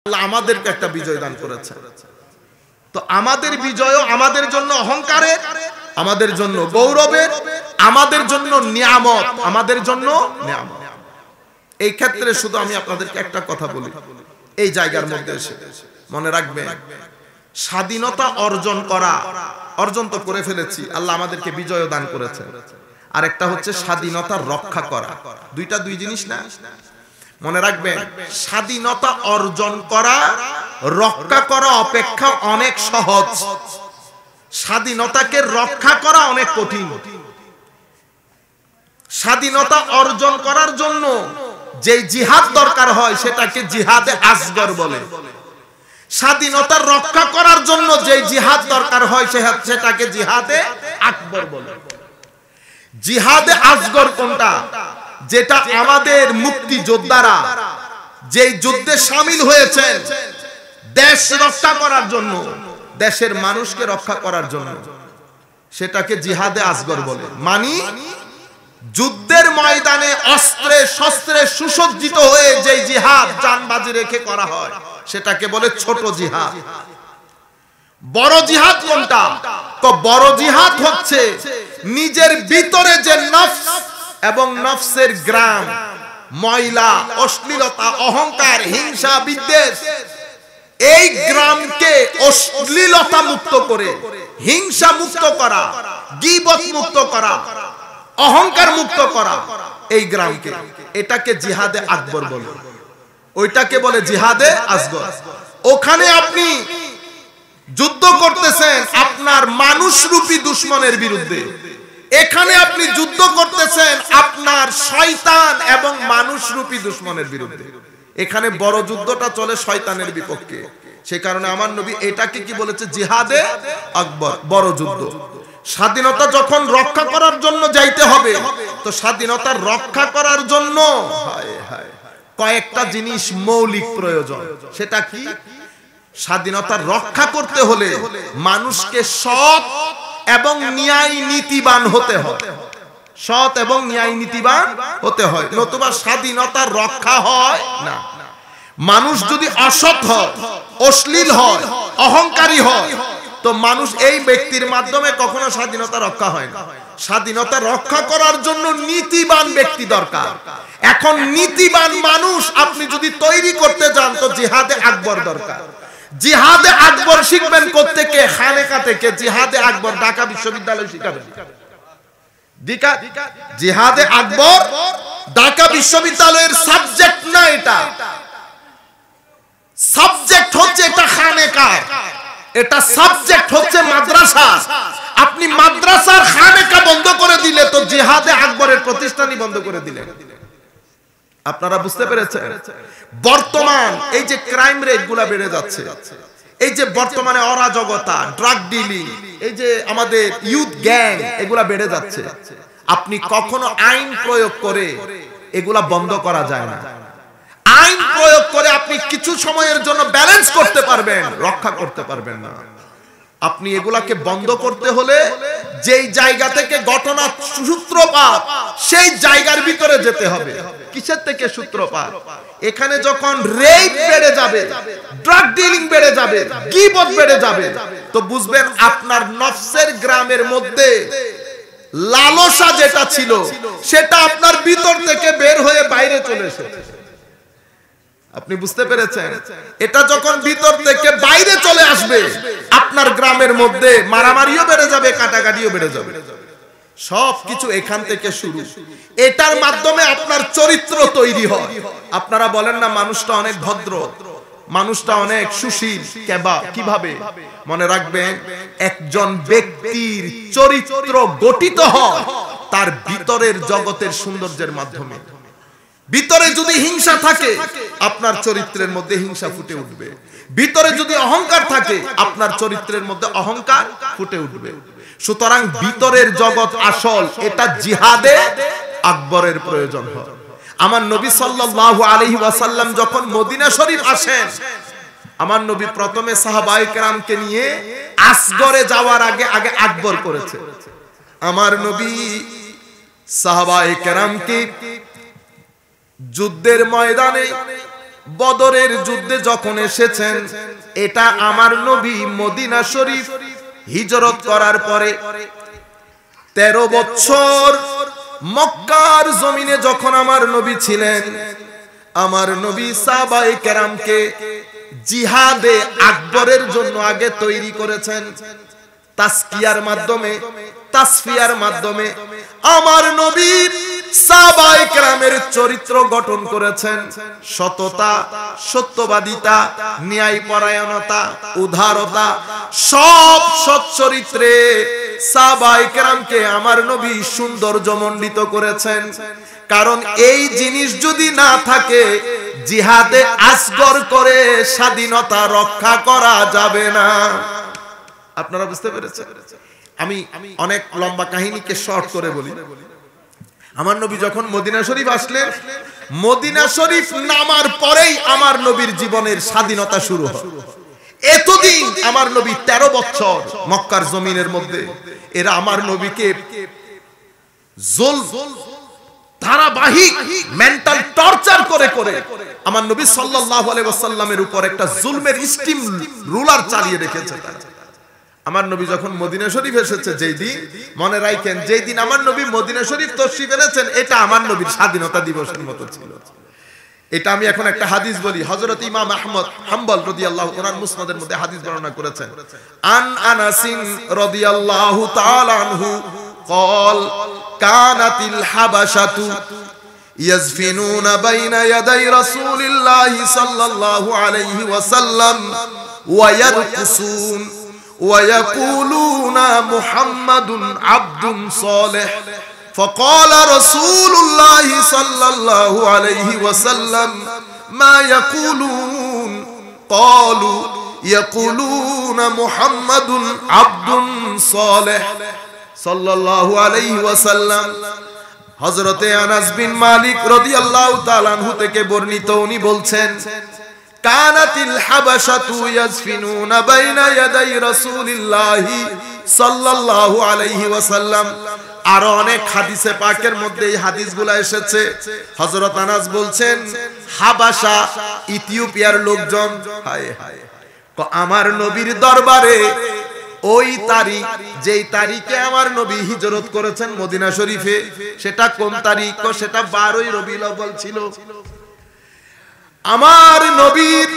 আল্লাহ আমাদেরকে একটা বিজয় দান করেছে। তো আমাদের বিজয়ও আমাদের জন্য অহংকারের, আমাদের জন্য গৌরবের, আমাদের জন্য নিয়ামত, আমাদের জন্য নিয়ামত। এই ক্ষেত্রে শুধু আমি আপনাদেরকে একটা কথা বলি, এই জায়গার মধ্যে এসে মনে রাখবেন, স্বাধীনতা অর্জন করা, অর্জন তো করে ফেলেছি, আল্লাহ আমাদেরকে বিজয় দান করেছে। আর একটা হচ্ছে স্বাধীনতা রক্ষা করা, দুইটা দুই জিনিস না। মনে রাখবেন, স্বাধীনতা অর্জন করা রক্ষা করা অপেক্ষা অনেক সহজ, স্বাধীনতাকে রক্ষা করা অনেক কঠিন। স্বাধীনতা অর্জন করার জন্য যে জিহাদ দরকার হয় সেটাকে জিহাদে আসগর বলে। স্বাধীনতা রক্ষা করার জন্য যে জিহাদ দরকার হয় সেটাকে জিহাদে আকবর বলে। জিহাদে আসগর কোনটা? যেটা আমাদের মুক্তি যোদ্ধারা যে যুদ্ধে শামিল হয়েছেন দেশ রক্ষা করার জন্য, দেশের মানুষকে রক্ষা করার জন্য, সেটাকে জিহাদে আসগর বলে। মানে যুদ্ধের ময়দানে অস্ত্রে শস্ত্রে সুসজ্জিত হয়ে যে জিহাদ জানবাজি রেখে করা হয় সেটাকে বলে ছোট জিহাদ। বড় জিহাদ কোনটা? বড় জিহাদ হচ্ছে নিজের ভিতরে যে নফস এবং নফসের গ্রাম, ময়লা, অশ্লীলতা, অহংকার, হিংসা, বিদ্বেষ, এই গ্রামকে অশ্লীলতা মুক্ত করে, হিংসা মুক্ত করা, গীবত মুক্ত করা, অহংকার মুক্ত করা এই গ্রামকে, এটাকে জিহাদে আকবর বলে। ওইটাকে বলে জিহাদে আসগর। ওখানে আপনি যুদ্ধ করতেছেন আপনার মানুষরূপী দুশমনের বিরুদ্ধে, এখানে আপনি যুদ্ধ করতেছেন আপনার শয়তান এবং মানুষরূপী দুশমনের বিরুদ্ধে। এখানে বড় যুদ্ধটা চলে শয়তানের বিপক্ষে। সে কারণে আমার নবী এটাকে কি বলেছে? জিহাদে আকবর, বড় যুদ্ধ। স্বাধীনতা যখন রক্ষা করার জন্য যাইতে হবে, তো স্বাধীনতা রক্ষা করার জন্য কয়েকটা জিনিস মৌলিক প্রয়োজন। সেটা কি? স্বাধীনতা রক্ষা করতে হলে মানুষকে সৎ এবং ন্যায় নীতিবান হতে হয়, সৎ এবং ন্যায় নীতিবান হতে হয়, নতুবা স্বাধীনতা রক্ষা হয় না। মানুষ যদি অসৎ হয়, অশ্লীল হয়, অহংকারী হয়, তো মানুষ এই ব্যক্তির মাধ্যমে কখনো স্বাধীনতা রক্ষা হয় না। স্বাধীনতা রক্ষা করার জন্য নীতিবান ব্যক্তি দরকার। এখন নীতিবান মানুষ আপনি যদি তৈরি করতে যান তো জিহাদে আকবর দরকার। জিহাদে আকবর শিখবেন কোত্থেকে? খানেকা থেকে। জিহাদে আকবর ঢাকা বিশ্ববিদ্যালয় শিখাবেন। জিহাদে আকবর ঢাকা বিশ্ববিদ্যালয়ের সাবজেক্ট না, এটা সাবজেক্ট হচ্ছে এটা খানেকা, এটা সাবজেক্ট হচ্ছে মাদ্রাসা। আপনি মাদ্রাসার খানেকা বন্ধ করে দিলে তো জিহাদে আকবরের প্রতিষ্ঠানই বন্ধ করে দিলেন। আপনারা বুঝতে পেরেছেন? বর্তমান এই যে ক্রাইম রেট গুলা বেড়ে যাচ্ছে, এই যে বর্তমানে অরাজকতা, ড্রাগ ডিলিং, এই যে আমাদের ইউথ গ্যাং, এগুলা বেড়ে যাচ্ছে। আপনি কখনো আইন প্রয়োগ করে এগুলা বন্ধ করা যায় না। আইন প্রয়োগ করে আপনি কিছু সময়ের জন্য ব্যালেন্স করতে পারবেন, রক্ষা করতে পারবেন না। আপনি এগুলাকে বন্ধ করতে হলে যেই জায়গা থেকে ঘটনা সূত্রপাত সেই জায়গার ভিতরে যেতে হবে। কিসের থেকে সূত্রপাত? এখানে যখন রেপ বেড়ে যাবে, ড্রাগ ডিলিং বেড়ে যাবে, গীবত বেড়ে যাবে, তো বুঝবেন আপনার নফসের গ্রামের মধ্যে লালসা যেটা ছিল সেটা আপনার ভিতর থেকে বের হয়ে বাইরে চলে এসেছে। আপনি বুঝতে পেরেছেন? এটা যখন ভিতর থেকে বাইরে চলে আসবে আপনার গ্রামের মধ্যে মারামারিও বেড়ে যাবে, কাটাকাটিও বেড়ে যাবে। সবকিছু এখান থেকে শুরু। এটার মাধ্যমে আপনার চরিত্র তৈরি হয়। আপনারা বলেন না মানুষটা অনেক ভদ্র, মানুষটা অনেক সুশীল, কিভাবে? মনে রাখবেন, একজন ব্যক্তির চরিত্র গঠিত হয় তার ভিতরের জগতের সৌন্দর্যের মাধ্যমে। ভিতরে যদি হিংসা থাকে আপনার চরিত্রের মধ্যে হিংসা ফুটে উঠবে। ভিতরে যদি অহংকার থাকে আপনার চরিত্রের মধ্যে অহংকার ফুটে উঠবে। সুতরাং ভিতরের জগৎ আসল, এটা জিহাদে আকবরের প্রয়োজন হয়। আমার নবী সাল্লাল্লাহু আলাইহি ওয়াসাল্লাম যখন মদিনা শরীফ আসেন, আমার নবী প্রথমে সাহাবায়ে কেরামকে নিয়ে আসগরে যাওয়ার আগে আকবর করেছে। আমার নবী সাহাবায়ে কেরামকে যুদ্ধের ময়দানে বদরের যুদ্ধে যখন এসেছেন, এটা আমার নবী মদিনা শরীফ হিজরত করার পরে 13 বছর মক্কার জমিনে যখন আমার নবী ছিলেন, আমার নবী সাহাবায়ে কেরামকে জিহাদে আকবরের জন্য আগে তৈরি করেছেন। তাসকিয়ার মাধ্যমে, তাসফিয়ার মাধ্যমে আমার নবী সাহাবায়ে কেরামের চরিত্র গঠন করেছেন। সততা, সত্যবাদিতা, ন্যায়পরায়ণতা, উদারতা, সব সৎ চরিত্রে সাহাবায়ে কেরামকে আমার নবী সৌন্দর্যমণ্ডিত করেছেন। কারণ এই জিনিস যদি না থাকে, জিহাদে আসগর করে স্বাধীনতা রক্ষা করা যাবে না। আপনারা বুঝতে পেরেছেন? আমি অনেক লম্বা কাহিনীকে শর্ট করে বলি। আমার নবী যখন মদিনা শরীফ আসলেন, মদিনা শরীফ নামার পরেই আমার নবীর জীবনের স্বাধীনতা শুরু হয়। এতদিন আমার নবী 13 বছর মক্কার জমিনের মধ্যে এরা আমার নবীকে ধারাবাহিক মেন্টাল টর্চার করে করে আমার নবী সাল্লাল্লাহু আলাইহি ওয়াসাল্লামের উপর একটা জুলমের স্টিম রুলার চালিয়ে রেখেছে। আমার নবী যখন মদিনা শরীফ এসেছে, যেই দিন মনে রাখেন, যেই দিন আমার নবী মদিনা শরীফ তশরিফ এনেছেন, এটা আমার নবীর স্বাধীনতা দিবসের মতো ছিল। এটা আমি এখন একটা হাদিস বলি। হযরত ইমাম আহমদ হাম্বল রাদিয়াল্লাহু ওনার মুসনাদের মধ্যে হাদিস বর্ণনা করেছেন। আন আনাসিন রাদিয়াল্লাহু তাআলা আনহু قال كانت الحبشة يزفنون بين يدي رسول الله صلى الله عليه وسلم ويرقصون ويقولون محمد عبد صالح فقال رسول الله صلى الله عليه وسلم ما يقولون قالوا يقولون محمد عبد صالح সাল্লাল্লাহু আলাইহি ওয়াসাল্লাম। হযরতে আনাস বিন মালিক রাদিয়াল্লাহু তাআলা আনহু থেকে বর্ণিত, উনি বলছেন, কানাতিল হাবাশাতু ইয়াজফিনুনা বাইনা ইয়াদাই রাসূলিল্লাহি সাল্লাল্লাহু আলাইহি ওয়াসাল্লাম। আর অনেক হাদিসে পাকের মধ্যে এই হাদিসগুলো এসেছে। হযরত আনাস বলছেন, হাবাশা ইথিওপিয়ার লোকজন, হায় হায়, আমার নবীর দরবারে ওই তারিখ, যেই তারিখে আমার নবী হিজরত করেছেন মদিনা শরীফে, সেটা কোন তারিখ? সেটা 12ই রবিউল আউয়াল ছিল। আমার নবীর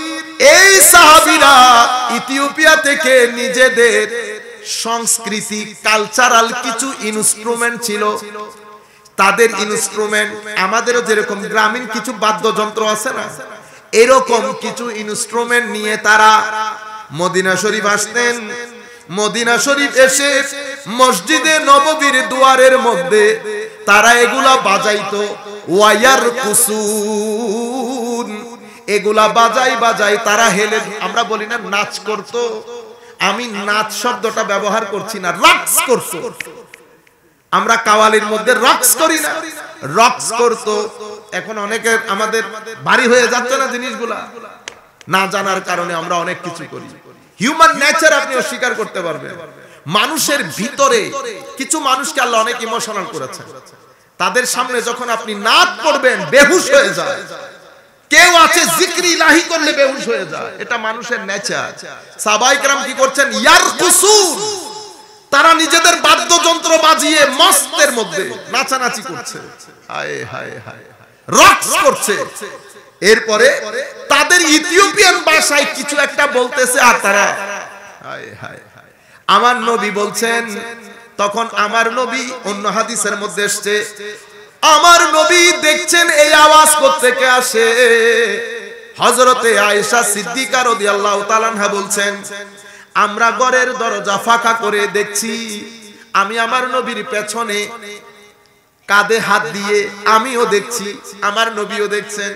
এই সাহাবীরা ইথিওপিয়া থেকে নিজেদের সংস্কৃতি, কালচারাল কিছু ইনস্ট্রুমেন্ট ছিল, তাদের ইনস্ট্রুমেন্ট আমাদেরও যেরকম গ্রামীণ কিছু বাদ্যযন্ত্র আছে না, এরকম কিছু ইনস্ট্রুমেন্ট নিয়ে তারা মদিনা শরীফ আসতেন। মদিনা শরীফ এসে মসজিদে নববীর দুয়ারের মধ্যে তারা এগুলা বাজাইতো। ওয়ায়ার কুসুন, এগুলা বাজাই বাজাই তারা হেলে, আমরা বলি না নাচ করতো, আমি নাচ শব্দটা ব্যবহার করছি না, রাক্স করতো। আমরা কাওয়ালির মধ্যে রাক্স করি না, রাক্স করতো। এখন অনেকের আমাদের ভারী হয়ে যাচ্ছে না জিনিসগুলা, না জানার কারণে আমরা অনেক কিছু করি। হিউম্যান নেচার আপনি অস্বীকার করতে পারবেন। মানুষের ভিতরে কিছু মানুষকে আল্লাহ অনেক ইমোশনাল করেছেন, তাদের সামনে যখন আপনি নাচ করবেন বেহুশ হয়ে যায়। কেউ আছে জিক্র ইলাহি করলে বেহুশ হয়ে যায়, এটা মানুষের নেচার। সাহাবায়ে কেরাম কি করছেন? ইয়ারকুসুন, তারা নিজেদের বাদ্যযন্ত্র বাজিয়ে মস্তের মধ্যে নাচানাচি করছে, হায় হায় হায়, রক্স করছে। এরপরে তাদের ইথিওপিয়ান ভাষায় কিছু একটা বলতেছে, আর তারা হায় হায় হায়। আমার নবী বলছেন, তখন আমার নবী, অন্য হাদিসের মধ্যে এসেছে, আমার নবী দেখছেন এই আওয়াজ কোত্থেকে আসে। হযরতে আয়েশা সিদ্দিকা রাদিয়াল্লাহু তাআলা আনহা বলছেন, আমরা ঘরের দরজা ফাঁকা করে দেখছি, আমি আমার নবীর পেছনে কাঁধে হাত দিয়ে আমিও দেখছি, আমার নবীও দেখছেন।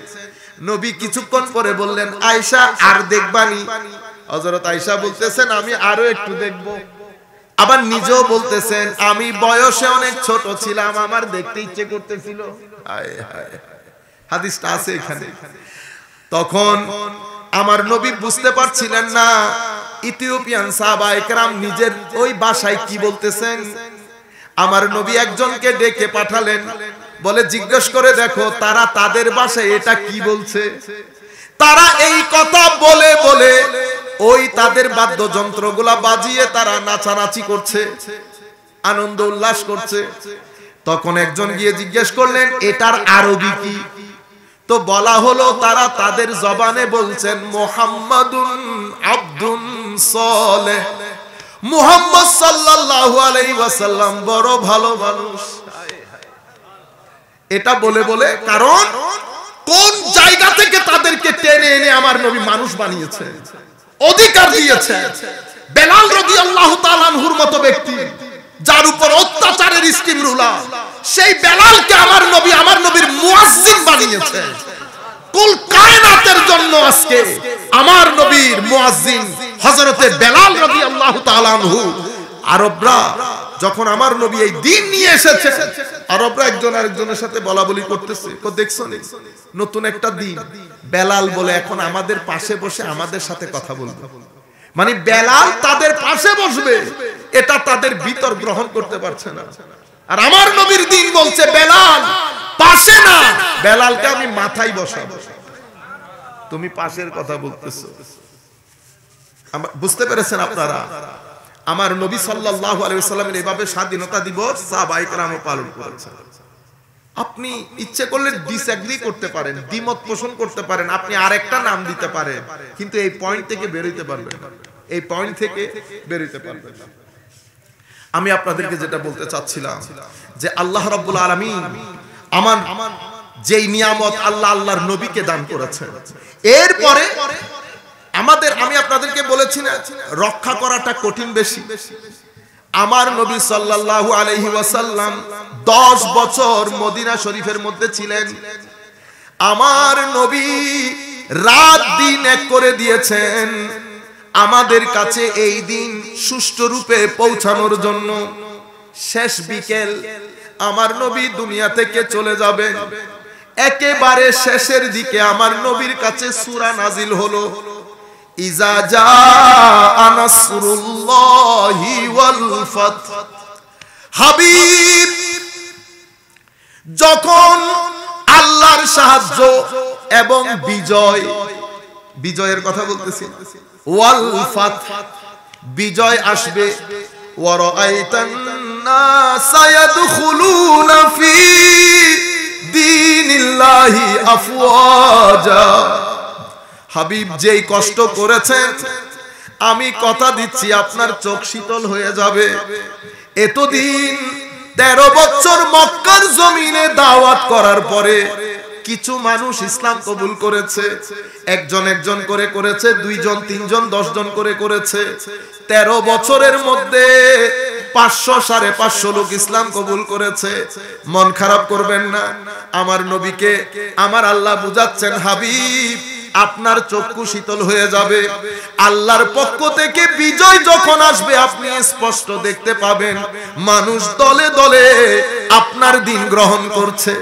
নবী কিছুক্ষণ পরে বললেন, আয়েশা আর দেখবানি? হযরত আয়েশা বলতেছেন, আমি আরো একটু দেখব। আবার নিজেও বলতেছেন, আমি বয়সে অনেক ছোট ছিলাম, আমার দেখতে ইচ্ছে করতেছিল। হায় হায়, হাদিসটা আছে এখানে। তখন আমার নবী বুঝতে পারছিলেন না ইথিওপিয়ান সাহাবায়ে কেরাম নিজের ওই ভাষায় কি বলতেছেন। আমার নবী একজনকে ডেকে পাঠালেন, বলে জিজ্ঞেস করে দেখো তারা তাদের ভাষায় এটা কি বলছে। তারা এই কথা বলে বলে ওই তাদের বাদ্যযন্ত্রগুলা বাজিয়ে তারা নাচানাচি করছে, আনন্দ উল্লাস করছে। তখন একজন গিয়ে জিজ্ঞেস করলেন এটার আরবি কি? তো বলা হলো তারা তাদের জবানে বলছেন মুহাম্মাদুন আব্দুন সালেহ, মুহাম্মদ সাল্লাল্লাহু আলাইহি ওয়াসাল্লাম বড় ভালো মানুষ। এটা বলে বলে, কারণ কোন জায়গা থেকে তাদেরকে টেনে এনে আমার নবী মানুষ বানিয়েছে, অধিকার দিয়েছে। বেলাল রাদিয়াল্লাহু তাআলা আনহুর মতো ব্যক্তি যার উপর অত্যাচারের স্কিম রুলার, সেই বেলালকে আমার নবীর মুয়াজ্জিন বানিয়েছে। কুল কায়নাতের জন্য আজকে আমার নবীর মুয়াজ্জিন হযরতে বেলাল রাদিয়াল্লাহু তাআলা আনহু। আরবরা যখন আমার নবী এই দ্বীন নিয়ে এসেছে, আরবরা একজন আরেকজনের সাথে বলাবলি করতেছে, দেখছো নতুন একটা দ্বীন, বেলাল বলে এখন আমাদের পাশে বসে আমাদের সাথে কথা বলবে। মানে বেলাল তাদের পাশে বসবে, এটা তাদের ভিতর গ্রহণ করতে পারছে না। আর আমার নবীর দ্বীন বলছে বেলাল পাশে না, বেলালকে আমি মাথায় বসাবো। তুমি পাশের কথা বলতেছো। বুঝতে পেরেছেন আপনারা? আমার নবী সাল্লাল্লাহু আলাইহি ওয়াসাল্লামের এভাবে স্বাধীনতা দিবস সাহাবায়ে কেরাম পালন করেছেন। আপনি ইচ্ছে করলে ডিসএগ্রি করতে পারেন, দ্বিমত পোষণ করতে পারেন, আপনি আরেকটা নাম দিতে পারেন, কিন্তু এই পয়েন্ট থেকে বের হইতে পারবেন না, এই পয়েন্ট থেকে বের হইতে পারবেন না। আমি আপনাদেরকে যেটা বলতে চাচ্ছিলাম যে আল্লাহ রাব্বুল আলামিন আমার যেই নিয়ামত আল্লাহর নবীকে দান করেছেন, এরপরে আমি আপনাদেরকে বলেছি না রক্ষা করাটা কঠিন বেশি। আমার নবী সাল্লাল্লাহু আলাইহি ওয়াসাল্লাম 10 বছর মদিনা শরীফের মধ্যে ছিলেন। আমার নবী রাত দিন এক করে দিয়েছেন আমাদের কাছে এই দিন সুষ্ঠু রূপে পৌঁছানোর জন্য। শেষ বিকেল আমার নবী দুনিয়া থেকে চলে যাবেন, একেবারে শেষের দিকে আমার নবীর কাছে সূরা নাজিল হলো, ইজা জাআ নাসরুল্লাহি ওয়াল ফাত। হাবিব, যখন আল্লাহর সাহায্য এবং বিজয়ের কথা বলতেছি, ওয়াল ফাত, বিজয় আসবে, ওয়া রাআইতান নাসা ইয়াদখুলুনা ফি দীনিল্লাহি আফওয়াজা। হাবিব যেই কষ্ট করেছেন, আমি কথা দিচ্ছি আপনার চোখ শীতল হয়ে যাবে। এতদিন 13 বছর মক্কার জমিনে দাওয়াত করার পরে কিছু মানুষ ইসলাম কবুল করেছে, একজন করে করেছে, 2 জন 3 জন 10 জন করে করেছে। 13 বছরের মধ্যে 500 550 লোক ইসলাম কবুল করেছে। মন খারাপ করবেন না, আমার নবীকে আমার আল্লাহ বুঝাচ্ছেন, হাবিব আপনার চক্ষু শীতল হয়ে যাবে। আল্লাহর পক্ষ থেকে বিজয় যখন আসবে আপনি স্পষ্ট দেখতে পাবেন মানুষ দলে দলে আপনার দিন গ্রহণ করছে,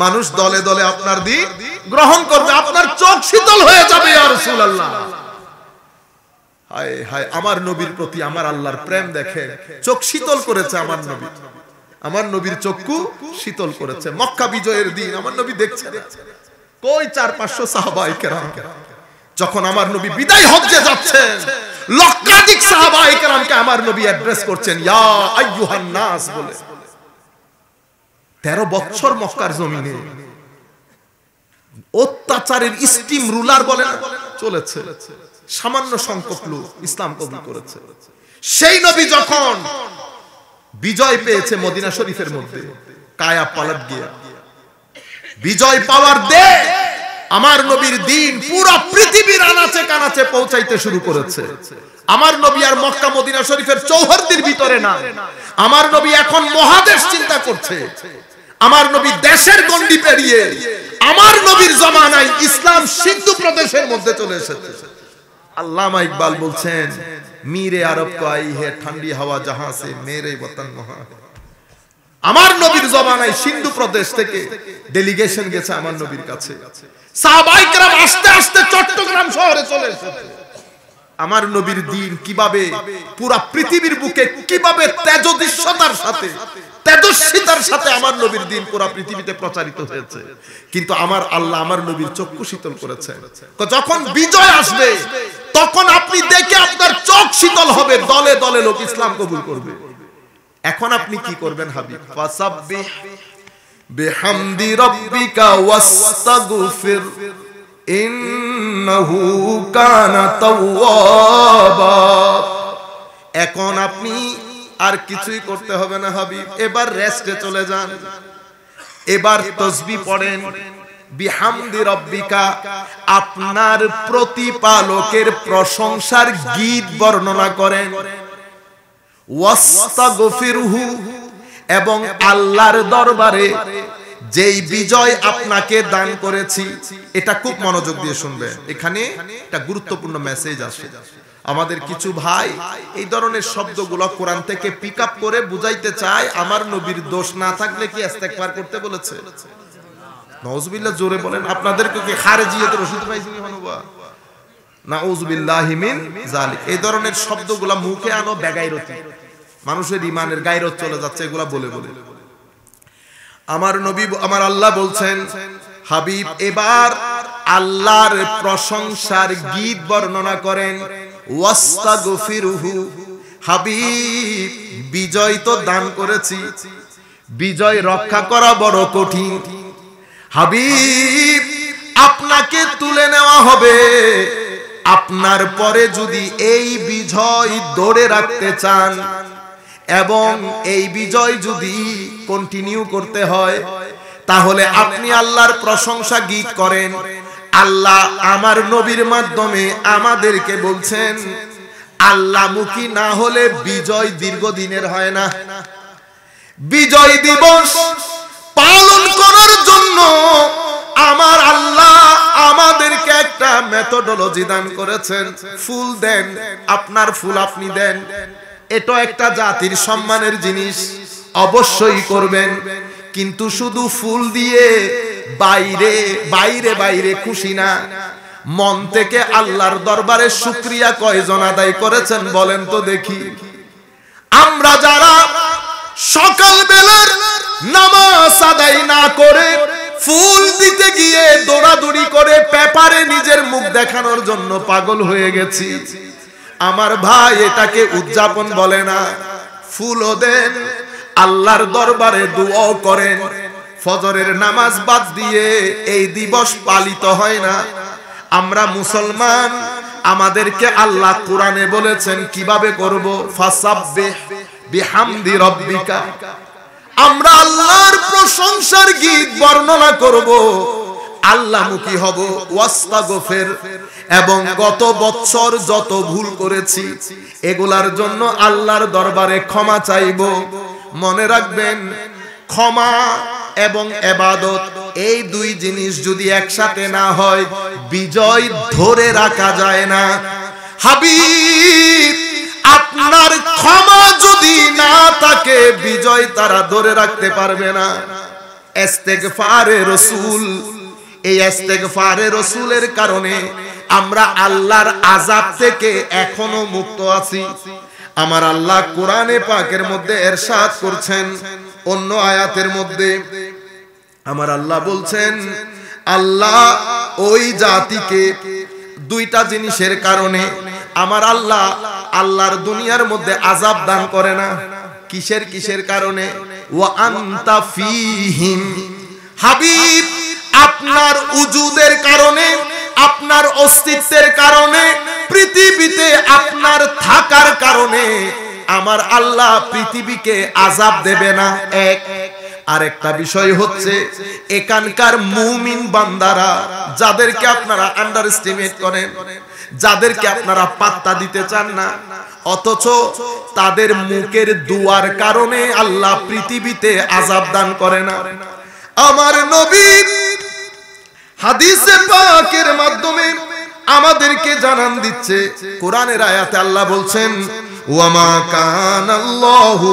মানুষ দলে দলে আপনার দিন গ্রহণ করবে, আপনার চোখ শীতল হয়ে যাবে। ইয়া রাসূলুল্লাহ, হায় হায়, আমার নবীর প্রতি আমার আল্লাহর প্রেম দেখে চোখ শীতল করেছে আমার নবী, আমার নবীর চক্ষু শীতল করেছে। মক্কা বিজয়ের দিন আমার নবী দেখছে কই 400-500 সাহাবায়ে কেরাম, যখন আমার নবী বিদায় হজ্জে যাচ্ছেন, লক্ষাধিক সাহাবায়ে কেরামকে আমার নবী অ্যাড্রেস করছেন ইয়া আইয়ুহান নাস বলে। 13 বছর মক্কার জমিনে অত্যাচারের স্টিম রুলার বলে চলেছে, সামান্য সংখ্যক লোক ইসলাম কবুল করেছে। সেই নবী যখন বিজয় পেয়েছে মদিনা শরীফের মধ্যে, কায়া পালট গিয়া বিজয় পাওয়ার দে আমার নবীর দিন পুরো পৃথিবীর আনাচে কানাচে পৌঁছাইতে শুরু করেছে। আমার নবী আর মক্কা মদিনা শরীফের চৌহদ্দির ভিতরে না, আমার নবী এখন মহাদেশ চিন্তা করছে। আমার নবী দেশের গণ্ডি পেরিয়ে আমার নবীর জামানায় ইসলাম সিন্ধু প্রদেশের মধ্যে চলে এসেছে। আল্লামা ইকবাল বলছেন, মীরে আরব কো আই হে ঠান্ডি হাওয়া জাহাঁ সে মেরে বতন মহা। আমার নবীর জামানায় সিন্ধু প্রদেশ থেকে ডেলিগেশন গেছে আমার নবীর কাছে। সাহাবায়ে কেরাম আস্তে আস্তে চট্টগ্রাম শহরে চলে এসেছে। আমার নবীর দিন কিভাবে পুরা পৃথিবীর বুকে কিভাবে তেজস্বিতার সাথে আমার নবীর দিন পুরা পৃথিবীতে প্রচারিত হয়েছে। কিন্তু আমার আল্লাহ আমার নবীর চক্ষু শীতল করেছেন। যখন বিজয় আসবে তখন আপনি দেখে আপনার চোখ শীতল হবে, দলে দলে লোক ইসলাম কবুল করবে। এখন আপনি কি করবেন হাবিব? ফাসাব্বিহ বিহামদি রাব্বিকা ওয়াস্তাগফির ইন্নাহু কানা তাওয়াবা। এখন আপনি আর কিছুই করতে হবে না হাবিব, এবার রেস্টে চলে যান। এবার তাসবিহ পড়েন, বিহামদি রাব্বিকা, আপনার প্রতিপালকের প্রশংসার গীত বর্ণনা করেন। ওয়াস্তাগফিরহু, এবং আল্লাহর দরবারে যেই বিজয় আপনাকে দান করেছি, এটা খুব মনোযোগ দিয়ে শুনবেন, এখানে একটা গুরুত্বপূর্ণ মেসেজ আসে। আমাদের কিছু ভাই এই ধরনের শব্দগুলো কোরআন থেকে পিক আপ করে বুঝাইতে চায় আমার নবীর দোষ না থাকলে কি ইস্তেগফার করতে বলেছে? নাউজুবিল্লাহ, জোরে বলেন। আপনাদেরকে কি খারেজিয়াতের রশিদ ভাই যিনি হনবা, নাউজুবিল্লাহি মিন যালিক, এই ধরনের শব্দগুলো মুখে আনো বেগাইরতি, মানুষের ইমানের গায়রত চলে যাচ্ছে এগুলা বলে বলে। আমার নবী, আমার আল্লাহ বলছেন, হাবিব এবার আল্লাহর প্রশংসার গীত বর্ণনা করেন। ওয়াস্তাগফিরহু, হাবিব বিজয় তো দান করেছি, বিজয় রক্ষা করা বড় কঠিন। হাবিব আপনাকে তুলে নেওয়া হবে, আপনার পরে যদি এই বিজয় ধরে রাখতে চান এবং এই বিজয় যদি কন্টিনিউ করতে হয়, তাহলে আপনি আল্লাহর প্রশংসা গীত করেন। আল্লাহ আমার নবীর মাধ্যমে আমাদেরকে বলছেন, আল্লাহমুখী না হলে বিজয় দীর্ঘদিনের হয় না। বিজয় দিবস পালন করার জন্য আমার আল্লাহ আমাদেরকে একটা মেথোডোলজি দান করেছেন। ফুল দেন, আপনার ফুল আপনি দেন, এটা একটা জাতির সম্মানের জিনিস, অবশ্যই করবেন। কিন্তু শুধু ফুল দিয়ে বাইরে বাইরে বাইরে খুশি না, মন থেকে আল্লাহর দরবারে শুকরিয়া কয়জন আদায় করেছেন বলেন তো দেখি? আমরা যারা সকাল বেলার নামাজ আদায় না করে ফুল দিতে গিয়ে দৌড়াদৌড়ি করে পেপারে নিজের মুখ দেখানোর জন্য পাগল হয়ে গেছি, আমার ভাই এটাকে উদযাপন বলে না। ফুলও দেন, আল্লাহর দরবারে দোয়াও করেন। ফজরের নামাজ বাদ দিয়ে এই দিবস পালিত হয় না। আমরা মুসলমান, আমাদেরকে আল্লাহ কোরআনে বলেছেন কিভাবে করব, ফাসাব্বিহ বিহামদি রাব্বিকা, আমরা আল্লাহর প্রশংসার গীত বর্ণনা করব, আল্লাহমুখী হব। ওয়াস্তাগফির, এবং গত বছর যত ভুল করেছি এগুলার জন্য আল্লাহর দরবারে ক্ষমা চাইব। মনে রাখবেন, ক্ষমা এবং ইবাদত এই দুই জিনিস যদি একসাথে না হয় বিজয় ধরে রাখা যায় না। হাবিব আপনার ক্ষমা যদি না থাকে বিজয় তারা ধরে রাখতে পারবে না। ইস্তেগফারে রাসূল, এই ইস্তেগফারে রাসূলের কারণে আমরা আল্লাহর আযাব থেকে এখনো মুক্ত আছি। আমার আল্লাহ কোরআনে পাকের মধ্যে ইরশাদ করছেন, অন্য আয়াতের মধ্যে আমার আল্লাহ বলছেন, আল্লাহ ওই জাতিকে দুইটা জিনিসের কারণে আমার আল্লাহ আল্লাহর দুনিয়ার মধ্যে আযাব দান করে না। কিসের কিসের কারণে? ওয়া আনতা ফীহিম, হাবিব আপনার উজুদের কারণে, আপনার অস্তিত্বের কারণে, পৃথিবীতে আপনার থাকার কারণে আমার আল্লাহ পৃথিবীকে আযাব দেবে না। এক আরেকটা বিষয় হচ্ছে, এখানকার মুমিন বান্দারা যাদেরকে আপনারা আন্ডার এস্টিমেট করেন, যাদেরকে আপনারা পাত্তা দিতে চান না, অথচ তাদের মুখের দুয়ার কারণে আল্লাহ পৃথিবীতে আযাব দান করে না। আমার নবী হাদিসে পাকের মাধ্যমে আমাদেরকে জানান দিচ্ছে, কোরআনের আয়াতে আল্লাহ বলছেন, ওয়ামা কানাল্লাহু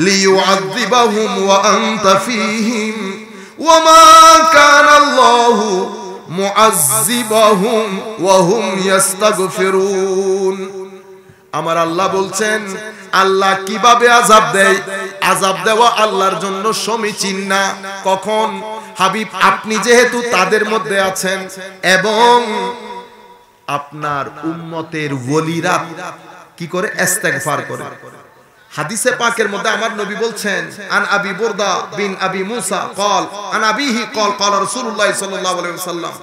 লিয়ুআযিবাহুম ওয়া আনতা ফীহিম ওয়ামা কানাল্লাহু মুআযযিবাহুম ওয়া হুম ইস্তাগফিরুন। আমার আল্লাহ বলছেন আল্লাহ কিভাবে আযাব দেয়, আযাব দেওয়া আল্লাহর জন্য সমীচীন না। কখন? হাবিব আপনি যেহেতু তাদের মধ্যে আছেন এবং আপনার উম্মতের ওলিরা কি করে ইস্তেগফার করে। হাদিসে পাকের মধ্যে আমার নবী বলছেন আন আবি বুরদা বিন আবি মুসা قال আন আবিহি قال قال রাসূলুল্লাহ সাল্লাল্লাহু আলাইহি ওয়াসাল্লাম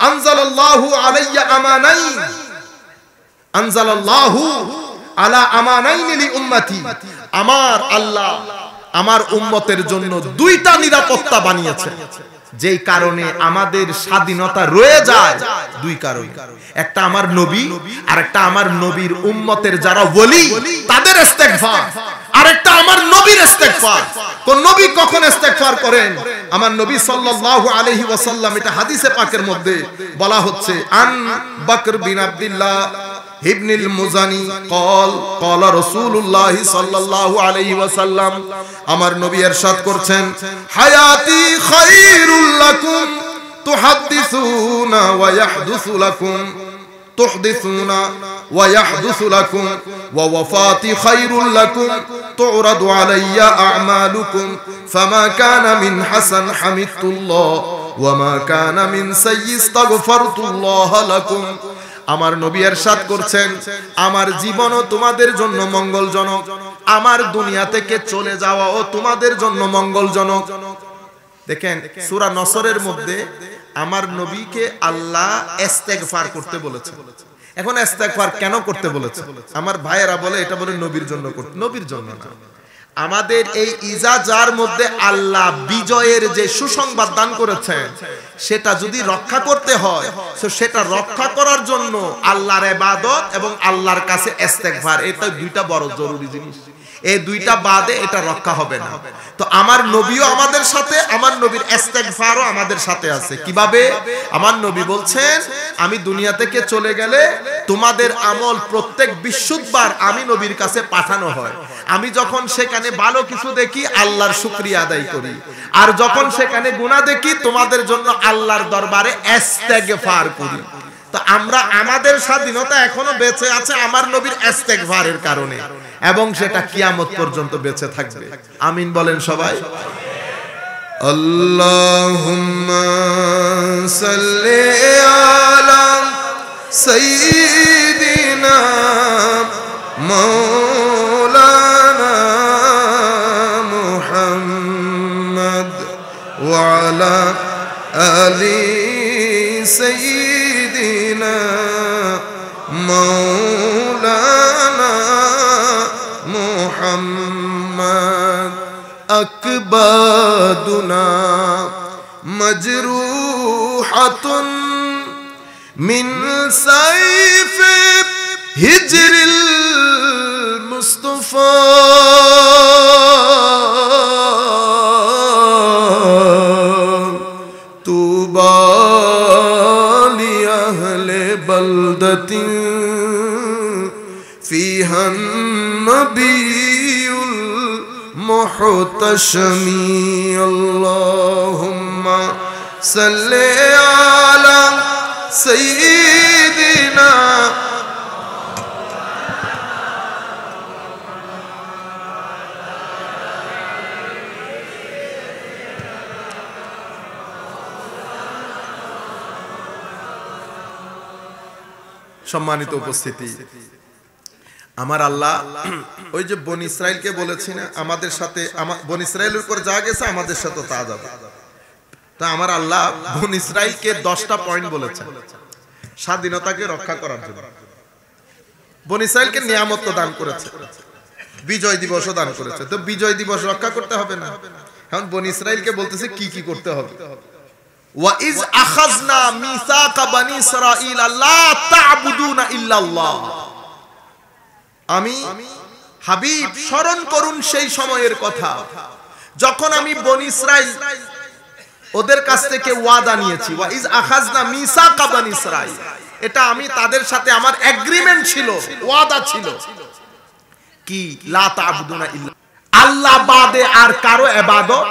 আনজালাল্লাহু আলাইয়া আমানাইন আনজালাল্লাহু আলা আমানাইন লি উম্মতি। আমার আল্লাহ আমার উম্মতের জন্য দুইটা নিরাপত্তা বানিয়েছে, যেই কারণে আমাদের স্বাধীনতা রয়ে যায়। দুই কারণ, একটা আমার নবী আর একটা আমার নবীর উম্মতের যারা ওলি তাদের ইস্তেগফার, আর একটা আমার নবীর ইস্তেগফার। কোন নবী কখন ইস্তেগফার করেন? আমার নবী সাল্লাল্লাহু আলাইহি ওয়াসাল্লাম, এটা হাদিসে পাকের মধ্যে বলা হচ্ছে আন বকর বিন আব্দুল্লাহ ইবনুল মুজানি قال قال রাসূলুল্লাহ সাল্লাল্লাহু আলাইহি ওয়াসাল্লাম, আমার নবী ইরশাদ করছেন হায়াতি খায়রুল লাকুম তুহাদ্দিসুনা ওয়া ইয়াহদুসু লাকুম তুহদিসুনা ওয়া ইয়াহদুসু লাকুম ওয়া ওয়াফাতি খায়রুল লাকুম তুরাদু আলাইয়া আ'মালুকুম ফামা কানা মিন হাসান হামিদতুল্লাহ ওয়া মা কানা মিন সাইয়্যি ইস্তাগফারতুল্লাহ লাকুম। আমার নবী ইরশাদ করছেন আমার জীবনও তোমাদের জন্য মঙ্গলজনক, আমার দুনিয়া থেকে চলে যাওয়াও তোমাদের জন্য মঙ্গলজনক। দেখেন সূরা নসরের মধ্যে আমার নবীকে আল্লাহ ইস্তেগফার করতে বলেছে। এখন ইস্তেগফার কেন করতে বলেছে? আমার ভাইয়েরা বলে এটা বলে নবীর জন্য করতে, নবীর জন্য না। আমাদের এই ইজাজার মধ্যে আল্লাহ বিজয়ের যে সুসংবাদ দান করেছেন সেটা যদি রক্ষা করতে হয় তো সেটা রক্ষা করার জন্য আল্লাহর ইবাদত এবং আল্লাহর কাছে ইস্তেগফার, এটা দুইটা বড় জরুরি জিনিস। এই দুইটা বাদে এটা রক্ষা হবে না। তো আমার নবীও আমাদের সাথে, আমার নবীর ইস্তেগফারও আমাদের সাথে আছে। কিভাবে? আমার নবী বলছেন আমি দুনিয়া থেকে চলে গেলে তোমাদের আমল প্রত্যেক বিশুদ্ধবার আমি নবীর কাছে পাঠানো হয়। আমি যখন সেখানে ভালো কিছু দেখি আল্লাহর শুকরিয়া আদায় করি, আর যখন সেখানে গুনাহ দেখি তোমাদের জন্য আল্লাহর দরবারে ইস্তেগফার করি। তো আমরা আমাদের স্বাধীনতা এখনো বেঁচে আছে আমার নবীর ইস্তেগফারের কারণে, এবং সেটা কিয়ামত পর্যন্ত বেঁচে থাকবে। আমিন বলেন সবাই। আল্লাহুম্মা সাল্লি আলা সাইয়্যিদিনা মাওলানা মুহাম্মদ ওয়া আলা আলি সাইয়্যিদিনা মাওলানা মুহাম্মদ। আকবাদুনা মজরুহাতুন মিন সাইফ হিজরিল মুস্তাফা তুবা লি আহলে বলদতিন ফিহা নবিয়ুল মুহতাশমি। আল্লাহুম্মা সাল্লি আলা সাইয়্যিদিনা সম্মানিত উপস্থিতি, আমার আল্লাহ ওই যে বনি ইসরাইলকে বলেছি না আমাদের সাথে, বনি ইসরাইলের উপর যা গেছে আমাদের সাথে তা যাবে। তা আমার আল্লাহ বনি ইসরাইলকে 10টা পয়েন্ট বলেছেন স্বাধীনতাকে রক্ষা করার জন্য। বনি ইসরাইলকে নিয়ামত দান করেছে, বিজয় দিবসও দান করেছে। তো বিজয় দিবস রক্ষা করতে হবে না? এখন বনি ইসরাইলকে বলতেছে কি কি করতে হবে। ওয়া ইজ আখাযনা মিসাকা বনি ইসরাঈল লা তা'বুদুনা ইল্লাল্লাহ। আমি হাবিব স্মরণ করুন সেই সময়ের কথা যখন আমি বনি ইসরাইল ওদের কাছ থেকে ওয়াদা নিয়েছি। ওয়া ইজ আখাযনা মিসাকা বনি ইসরাঈল, এটা আমি তাদের সাথে আমার এগ্রিমেন্ট ছিল, ওয়াদা ছিল কি লা তা'বুদুনা ইল্লা আল্লাহ বাদে আর কারো ইবাদত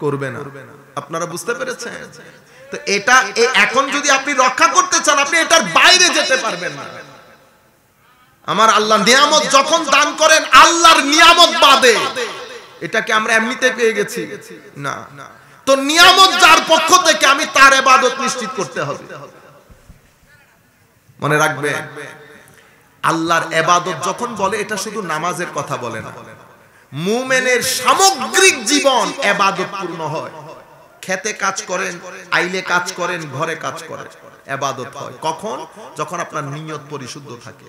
করবে না। আপনারা বুঝতে পেরেছেন? তো এটা এখন যদি আপনি রক্ষা করতে চান, আপনি এটার বাইরে যেতে পারবেন না। আমার আল্লাহ নিয়ামত যখন দান করেন, আল্লাহর নিয়ামত বাদে, এটাকে আমরা এমনিতে পেয়ে গেছি না। তো নিয়ামত যার পক্ষ থেকে, আমি তার ইবাদত নিশ্চিত করতে হবে। মনে রাখবেন, আল্লাহর ইবাদত যখন বলে, এটা শুধু নামাজের কথা বলে না। মুমিনের সামগ্রিক জীবন ইবাদত পূর্ণ হয়। খেতে কাজ করেন, আইলে কাজ করেন, ঘরে কাজ করেন, ইবাদত হয়। কখন? যখন আপনার নিয়ত পরিশুদ্ধ থাকে।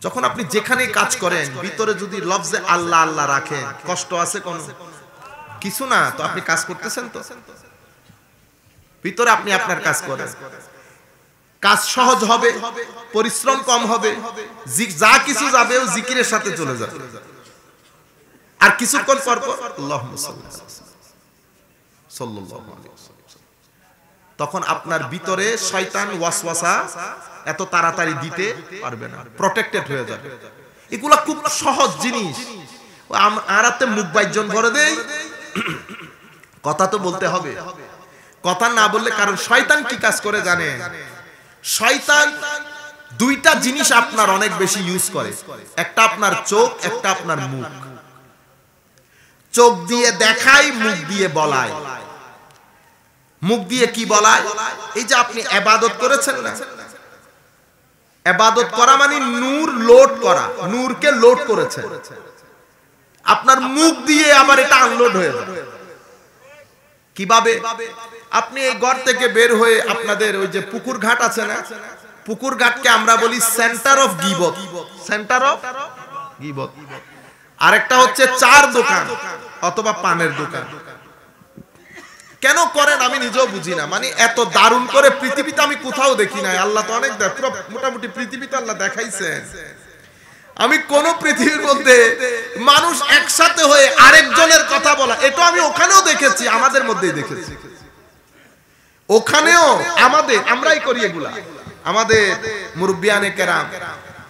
যখন আপনি যেখানে কাজ করেন, ভিতরে যদি লফজে আল্লাহ আল্লাহ রাখেন, কষ্ট আছে কোনো কিছু না, তো আপনি কাজ করতেছেন, তো ভিতরে আপনি আপনার কাজ করেন, কাজ সহজ হবে, পরিশ্রম কম হবে, যা কিছু যাবে ও জিকিরের সাথে চলে যাবে। আর কিছুক্ষণ পর পর আল্লাহুম্মা সাল্লাল্লাহু আলাইহি ওয়াসাল্লাম, তখন আপনার ভিতরে শয়তান ওয়াসওয়াসা এত তাড়াতাড়ি দিতে পারবে না, প্রটেক্টেড হয়ে যাবে। এগুলা খুব সহজ জিনিস। আরাতে মুখ বাইজন ভরে দেই, কথা তো বলতে হবে। কথা না বললে, কারণ শয়তান কি কাজ করে জানেন? শয়তান দুইটা জিনিস আপনার অনেক বেশি ইউজ করে। একটা আপনার চোখ, একটা আপনার মুখ। চোখ দিয়ে দেখায়, মুখ দিয়ে বলায়। মুখ দিয়ে কি বলায়? এই যে আপনি ইবাদত করেছেন না, ইবাদত করা মানে নূর লোড করা, নূরকে লোড করেছে। আপনার মুখ দিয়ে আবার এটা আনলোড হয়ে যায়। কিভাবে? আপনি এই ঘর থেকে বের হয়ে আপনাদের ওই যে পুকুর ঘাট আছে না, পুকুর ঘাটকে আমরা বলি সেন্টার অফ গীবত, সেন্টার অফ গীবত। আরেকটা হচ্ছে চার দোকান অথবা পানের দোকান। কেন করেন আমি নিজেও বুঝি না। মানে এত দারুণ করে পৃথিবীতে আমি কোথাও দেখি নাই। আল্লাহ তো অনেক পুরো মোটামুটি পৃথিবীতে আল্লাহ দেখাইছেন। আমি কোন পৃথিবীর মধ্যে মানুষ একসাথে হয়ে আরেকজনের কথা বলা, এটা আমি ওখানেও দেখেছি, আমাদের মধ্যেই দেখেছি। ওখানেও আমরাই করি এগুলা। আমাদের মুরব্বিয়ানে কেরাম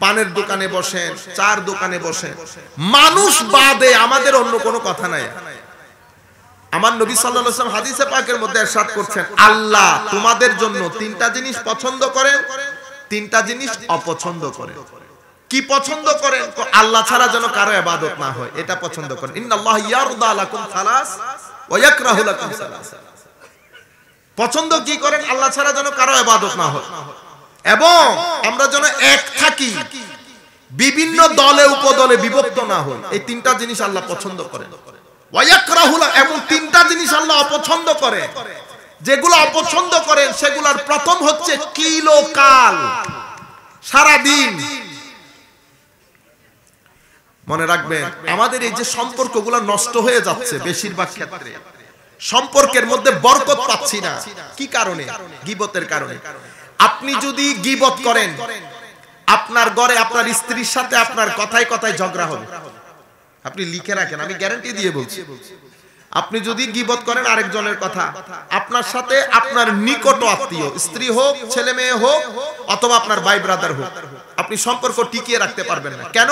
পানের দোকানে বসেন, চার দোকানে বসেন, মানুষ বাদে আমাদের অন্য কোনো কথা নাই। আমার নবী সাল্লাল্লাহু আলাইহি ওয়াসাল্লাম হাদিসে পাকের মধ্যে ইরশাদ করছেন, আল্লাহ তোমাদের জন্য তিনটা জিনিস পছন্দ করেন, তিনটা জিনিস অপছন্দ করেন। কি পছন্দ করেন? তো আল্লাহ ছাড়া যেন কারো ইবাদত না হয়, এটা পছন্দ করেন। ইন্নাল্লাহ ইয়ারদা লাকুম সালাস ওয়া ইয়াকরাহু লাকুম সালাস। পছন্দ কি করেন? আল্লাহ ছাড়া যেন কারো ইবাদত না হয়, এবং আমরা যেন এক থাকি, বিভিন্ন দলে উপদলে বিভক্ত না হই। এই তিনটা জিনিস আল্লাহ পছন্দ করেন। ওয়া ইয়াকরাহু, এবং তিনটা জিনিস আল্লাহ অপছন্দ করে। যেগুলো অপছন্দ করেন সেগুলোর প্রথম হচ্ছে কিলোকাল, সারা দিন। মনে রাখবেন, আমাদের এই যে সম্পর্কগুলো নষ্ট হয়ে যাচ্ছে বেশিরভাগ ক্ষেত্রে, সম্পর্কের মধ্যে বরকত পাচ্ছি না। কি কারণে? গীবতের কারণে। আপনি যদি গীবত করেন, আপনার ঘরে আপনার স্ত্রীর সাথে আপনার কথায় কথায় ঝগড়া হবে। আপনি লিখে রাখেন, আমি গ্যারান্টি দিয়ে বলছি। আপনি যদি গীবত করেন আরেকজনের কথা, আপনার সাথে আপনার নিকট আত্মীয়, স্ত্রী হোক, ছেলে মেয়ে হোক, অথবা আপনার ভাই ব্রাদার হোক, আপনি সম্পর্ক টিকিয়ে রাখতে পারবেন না। কেন?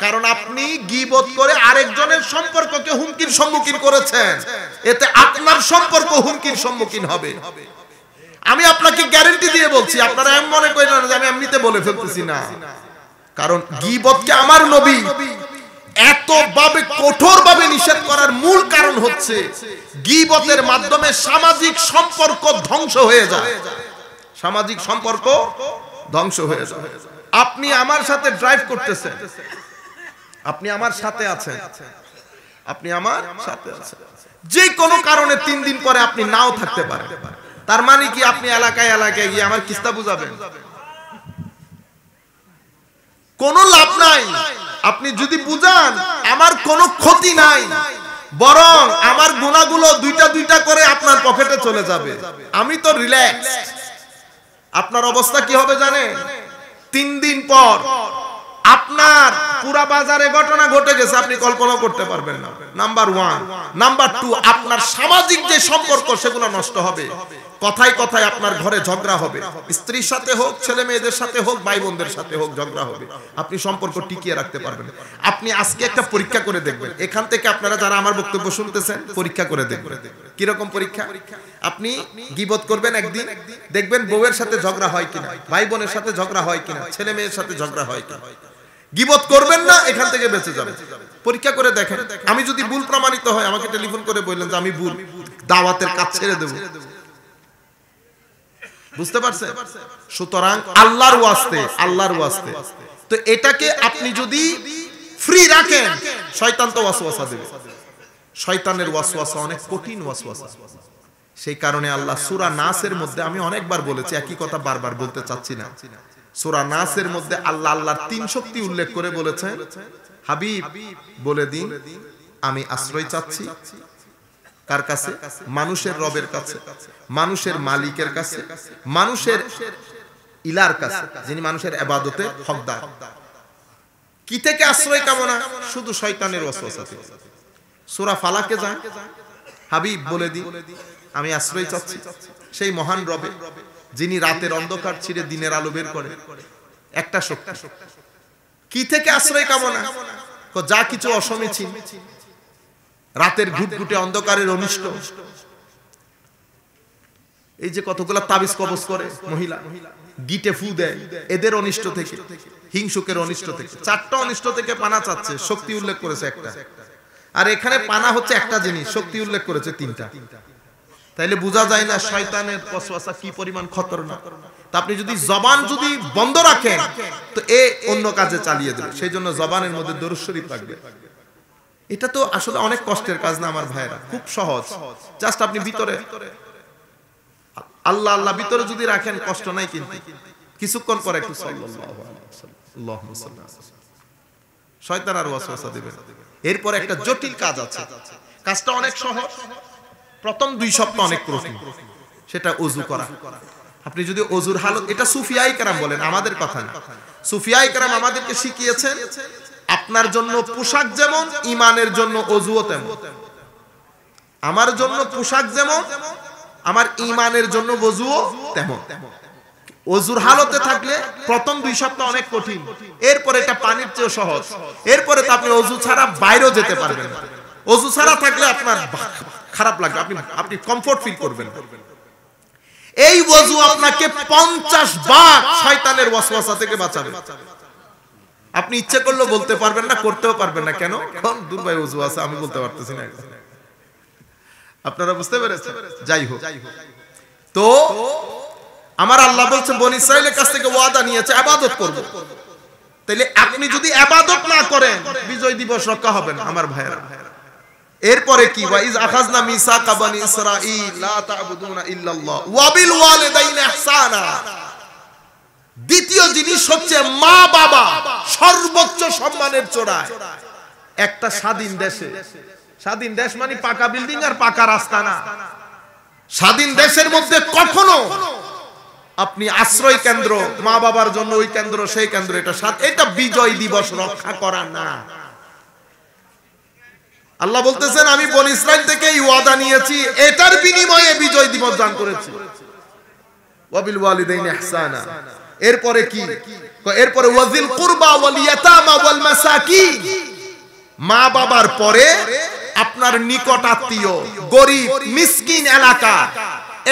কারণ আপনি গীবত করে আরেকজনের সম্পর্ককে হুমকির সম্মুখীন করেছেন। এতে আপনার সম্পর্ক হুমকির সম্মুখীন হবে। আমি আপনাকে গ্যারান্টি দিয়ে বলছি। আপনারা এমন মনে করেন না যে আমি এমনিতে বলে ফেলতেছি, না। কারণ গীবতকে আমার নবী এতভাবে কঠোরভাবে নিষেধ করার মূল কারণ হচ্ছে গীবতের মাধ্যমে সামাজিক সম্পর্ক ধ্বংস হয়ে যায়। সামাজিক সম্পর্ক ধ্বংস হয়ে যায়। আপনি আমার সাথে ড্রাইভ করতেছেন, আপনি আমার সাথে আছেন, আপনি আমার সাথে আছেন, যে কোনো কারণে 3 দিন পরে আপনি নাও থাকতে পারেন। তার মানে কি আপনি এলাকায় এলাকায় গিয়ে আমার কিস্তা বুঝাবেন? কোনো লাভ নাই। আপনি যদি বুঝান, আমার কোনো ক্ষতি নাই, বরং আমার গুনাহগুলো দুইটা দুইটা করে আপনার পকেটে চলে যাবে। আমি তো রিল্যাক্স। আপনার অবস্থা কি হবে জানেন? 3 দিন পর আপনার পুরা বাজারে ঘটনা ঘটে গেছে, আপনি কল্পনা করতে পারবেন না। নাম্বার 1। নাম্বার 2, আপনার সামাজিক যে সম্পর্ক সেগুলো নষ্ট হবে। কথায় কথায় আপনার ঘরে ঝগড়া হবে, স্ত্রীর সাথে হোক, ছেলে মেয়েদের সাথে হোক, ভাই বোনদের সাথে হোক, ঝগড়া হবে। আপনি সম্পর্ক টিকিয়ে রাখতে পারবেন। আপনি আজকে একটা পরীক্ষা করে দেখবেন, এখান থেকে আপনারা যারা আমার বক্তব্য শুনতেছেন পরীক্ষা করে দেখবেন। কিরকম পরীক্ষা? আপনি গীবত করবেন একদিন, দেখবেন বউয়ের সাথে ঝগড়া হয় কিনা, ভাই বোনের সাথে ঝগড়া হয় কিনা, ছেলে মেয়ের সাথে ঝগড়া হয় কিনা। গীবত করবেন না, এখান থেকে বেঁচে যাবেন। পরীক্ষা করে দেখেন। আমি যদি ভুল প্রমাণিত হয় আমাকে টেলিফোন করে বললেন যে আমি ভুল, দাওয়াতের কাজ ছেড়ে দেব। বুঝতে পারছেন? সুতরাং আল্লাহর ওয়াস্তে তো এটাকে আপনি যদি ফ্রি রাখেন, শয়তান তো ওয়াসওয়াসা দেবে। শয়তানের ওয়াসওয়াসা অনেক কঠিন ওয়াসওয়াসা। সেই কারণে আল্লাহ সূরা নাসের মধ্যে, আমি অনেকবার বলেছি একই কথা বারবার বলতে চাচ্ছি না, সূরা নাসের মধ্যে আল্লাহ আল্লাহর 3 শক্তি উল্লেখ করে বলেছেন, হাবিব বলে দিন আমি আশ্রয় চাচ্ছি কার কাছে? মানুষের রবের কাছে, মানুষের মালিকের কাছে, মানুষের ইলার কাছে, যিনি মানুষের ইবাদতের হকদার। কি থেকে আশ্রয় কামনা? শুধু শয়তানের ওয়াসওয়াসা থেকে। সূরা ফালাকে যান, হাবিব বলে দিন আমি আশ্রয় চাচ্ছি সেই মহান রবে, যিনি রাতের অন্ধকার ছিঁড়ে দিনের আলো বের করে। একটা শক্তি। কি থেকে আশ্রয় কামনা? যা কিছু অসমীচীন, রাতের ঘুটঘুটে অন্ধকারের অনিষ্ট, এই যে কতগুলা তাবিজ কবজ করে মহিলা, গিটে ফু দেয়, এদের অনিষ্ট থেকে, হিংসুকের অনিষ্ট থেকে, 4টা অনিষ্ট থেকে পানা চাচ্ছে। শক্তি উল্লেখ করেছে একটা, আর এখানে পানা হচ্ছে একটা জিনিস, শক্তি উল্লেখ করেছে 3টা। তাইলে বোঝা যায় না শয়তানের ওয়াসওয়াসা কি পরিমাণ খতরনাক। তা আপনি যদি জবান যদি বন্ধ রাখেন তো এ অন্য কাজে চালিয়ে দেবে। সেই জন্য জবানের মধ্যে দরুদ শরীফ রাখবে। এটা তো আসলে অনেক কষ্টের কাজ না আমার ভাইরা, খুব সহজ। জাস্ট আপনি ভিতরে আল্লাহ আল্লাহ ভিতরে যদি রাখেন কষ্ট নাই, কিন্তু কিছুক্ষণ পরে একটু সাল্লাল্লাহু আলাইহি ওয়াসাল্লাম, আল্লাহুম্মা সাল্লি আলা, শয়তান আর ওয়াসওয়াসা দিবে। এরপর একটা জটিল কাজ আছে, কাজটা অনেক সহজ, প্রথম 2 সপ্তাহ অনেক কঠিন, সেটা ওযু করা। আপনি যদি ওযুর হালত, এটা সুফিয়ায়ে কেরাম বলেন, আমাদের কথা না, সুফিয়ায়ে কেরাম আমাদেরকে শিখিয়েছেন আপনার জন্য পোশাক যেমন, ঈমানের জন্য ওযুও তেমন। আমার জন্য পোশাক যেমন, আমার ঈমানের জন্য ওযুও তেমন। ওযুর হালতে থাকলে প্রথম 2 সপ্তাহ অনেক কঠিন, এরপর এটা পানির চেয়ে সহজ। এরপরে তো আপনি ওযু ছাড়া বাইরেও যেতে পারবেন না। ওযু ছাড়া থাকলে আপনার খারাপ লাগবে, আপনি কমফোর্ট ফিল করবেন। এই ওযু আপনাকে 50 বার শয়তানের ওয়াসওয়াসা থেকে বাঁচাবে। আপনি ইচ্ছে করলে বলতে পারবেন না, করতেও পারবেন না। কেন? কোন দুর্বল ওযু আছে আমি বলতে পারতেছি না। আপনারা বুঝতে পেরেছেন? যাই হোক, তো আমার আল্লাহ বলছেন বনি ইসরাইলের কাছ থেকে ওয়াদা নিয়েছে ইবাদত করব। তাইলে আপনি যদি ইবাদত না করেন বিজয় দিবস রক্ষা হবে না আমার ভাইরা। এরপরে কি? ওয়া ইজ আখাযনা মিসাকা বনি ইসরাঈল লা তা'বুদুনা ইল্লাল্লাহ ওয়া বিল ওয়ালিদাইনি ইহসানা। দ্বিতীয় জিনিস হচ্ছে মা বাবা সর্বোচ্চ সম্মানের চূড়ায়। একটা স্বাধীন দেশে, স্বাধীন দেশ মানে পাকা বিল্ডিং আর পাকা রাস্তা না। স্বাধীন দেশের মধ্যে কখনো আপনি আশ্রয় কেন্দ্র, মা বাবার জন্য ওই কেন্দ্র সেই কেন্দ্র, এটা বিজয় দিবস রক্ষা করা না। আল্লাহ বলতেছেন আমি বনি ইসরাইল থেকে এই ওয়াদা নিয়েছি, এটার বিনিময়ে বিজয় দিবস দান করেছি। ওয়া বিল ওয়ালিদাইনি ইহসানা। এরপরে কি? এরপরে ওয়াজিল কুরবা ওয়াল ইয়াতামা ওয়াল মাসাকিন। মা বাবার পরে আপনার নিকট আত্মীয়, গরিব, মিসকিন এলাকা,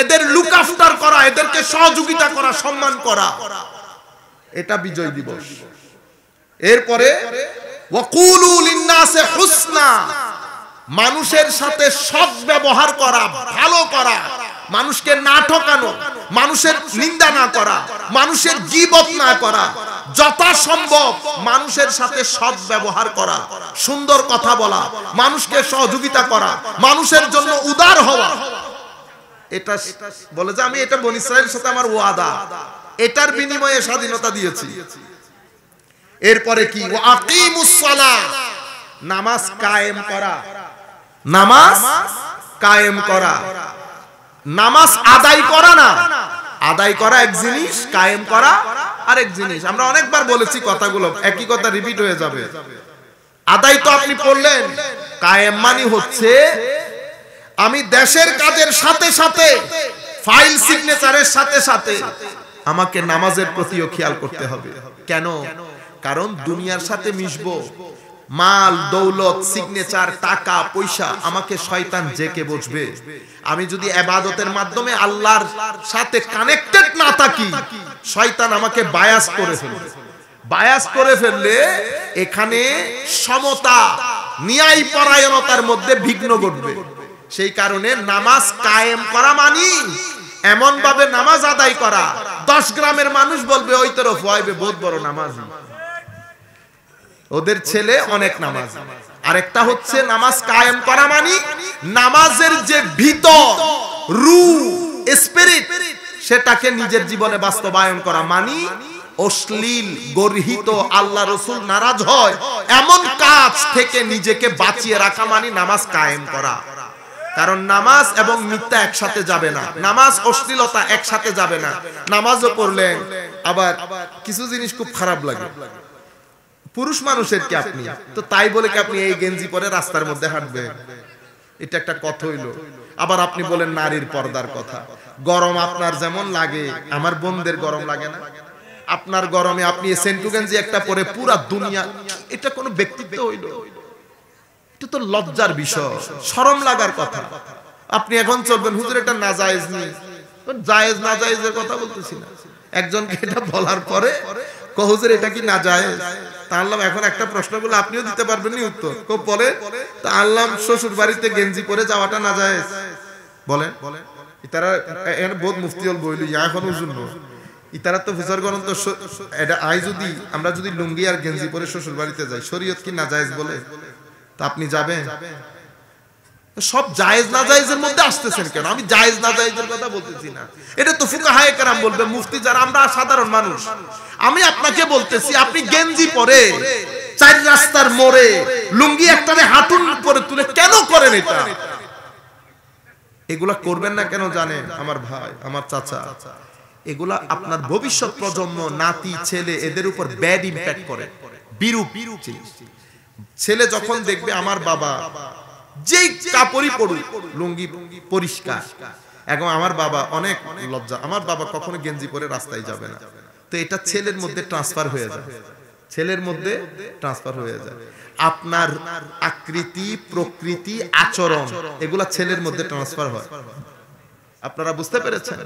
এদের লুক আফটার করা, এদেরকে সহযোগিতা করা, সম্মান করা, এটা বিজয় দিবস। এরপরে ওয়াকুলু লিন-নাসি হুসনা। মানুষের সাথে সৎ ব্যবহার করা, ভালো করা, মানুষকে না ঠকানো, মানুষের নিন্দা না করা, মানুষের গীবত না করা, যথাসম্ভব মানুষের সাথে সৎ ব্যবহার করা, সুন্দর কথা বলা, মানুষকে সহযোগিতা করা, মানুষের জন্য উদার হওয়া। এটা বলে যে আমি এটা বনি ইসরাইলের সাথে আমার ওয়াদা, এটার বিনিময়ে স্বাধীনতা দিয়েছি। এরপরে কি? ওয়া আকিমুস সালাহ। নামাজ কায়েম করা, নামাজ কায়েম করা, নামাজ আদায় করা না। আদায় করা এক জিনিস, কায়েম করা আরেক জিনিস। আমরা অনেকবার বলেছি কথাগুলো, একই কথা রিপিট হয়ে যাবে। আদায় তো আপনি পড়লেন, কায়েম মানে হচ্ছে আমি দেশের কাজের সাথে সাথে ফাইল সিগনেচারের সাথে সাথে আমাকে নামাজের প্রতিও খেয়াল করতে হবে। কেন? কারণ দুনিয়ার সাথে মিশবো, মাল দৌলত সিগনেচার টাকা পয়সা আমাকে শয়তান জেকে বসবে। আমি যদি ইবাদতের মাধ্যমে আল্লাহর সাথে কানেক্টেড না থাকি, শয়তান আমাকে বায়াস করে ফেলবে। বায়াস করে ফেললে এখানে সমতা ন্যায় পরায়ণতার মধ্যে বিঘ্ন ঘটবে। সেই কারণে নামাজ কায়েম করা মানি এমন ভাবে নামাজ আদায় করা 10 গ্রামের মানুষ বলবে ওই তরফ হইবে বহুত বড় নামাজি, ওদের ছেলে অনেক নামাজ। আরেকটা হচ্ছে নামাজ কায়েম করা মানি নামাজের যে ভিতর রূহ স্পিরিট সেটাকে নিজের জীবনে বাস্তবায়ন করা মানি অশ্লীল গর্হিত আল্লাহ রাসূল নারাজ হয় এমন কাজ থেকে নিজেকে বাঁচিয়ে রাখা মানি নামাজ কায়েম করা। কারণ নামাজ এবং মিথ্যা একসাথে যাবে না, নামাজ অশ্লীলতা একসাথে যাবে না। নামাজও পড়লেন আবার কিছু জিনিস খুব খারাপ লাগে পুরুষ মানুষের কি আপনি তো তাই বলে কি আপনি এই গেঞ্জি পরে রাস্তার মধ্যে হাঁটবেন? এটা একটা কথা হইলো। আবার আপনি বলেন নারীর পর্দার কথা। গরম আপনার যেমন লাগে আমার বোনদের গরম লাগে না? আপনার গরমে আপনি সেন্টু গেঞ্জি একটা পরে পুরা দুনিয়া, এটা কোনো ব্যক্তিত্ব হইলো? এটা তো লজ্জার বিষয়, শরম লাগার কথা। আপনি এখন চলবেন হুজুর এটা নাজায়েজ নেই, জায়েজ নাজায়েজের কথা বলতেছি না। একজনকে এটা বলার পরে হুজুর এটা কি নাজায়েজ? তা আল্লাহ এখন একটা প্রশ্ন করলে আপনিও দিতে পারবেন নি উত্তর। কেউ বলে তা আল্লাহ শ্বশুর বাড়িতে গেঞ্জি পরে যাওয়াটা নাজায়েজ বলেন? ইতারা এখানে বহুত মুফতিল বইলি এখন হুজুর ন ইতারা তো হুজুর গণ তো এটা আই যদি আমরা যদি লুঙ্গি আর গেঞ্জি পরে শ্বশুর বাড়িতে যাই শরীয়ত কি নাজায়েজ বলে? তা আপনি যাবেন? সব জায়েজ নাজায়েজের মধ্যে আসতেছেন কেন? আমি জায়েজ নাজায়েজের কথা বলতেছি না, এটা তো ফুকাহায়ে কেরাম বলবে, মুফতি যারা, আমরা সাধারণ মানুষ। আমি আপনাকে বলতেছি আপনি গেঞ্জি পরে চার রাস্তার মোড়ে লুঙ্গি একটারে হাঁটুন পরে তুলে কেন করেন এটা? এগুলা করবেন না কেন জানেন আমার ভাই, আমার চাচা? এগুলা আপনার ভবিষ্যৎ প্রজন্ম, নাতি ছেলে, এদের উপর ব্যাড ইমপ্যাক্ট করে, বিরূপ জিনিস। ছেলে যখন দেখবে আমার বাবা যেই কাপড়ই পরুক লুঙ্গি পরিষ্কার, এখন আমার বাবা অনেক লজ্জা, আমার বাবা কখনো গেঞ্জি পরে রাস্তায় যাবে না, তো এটা ছেলের মধ্যে ট্রান্সফার হয়ে যায়, ছেলের মধ্যে ট্রান্সফার হয়ে যায়। আপনার আকৃতি, প্রকৃতি, আচরণ এগুলা ছেলের মধ্যে ট্রান্সফার হয়। আপনারা বুঝতে পেরেছেন?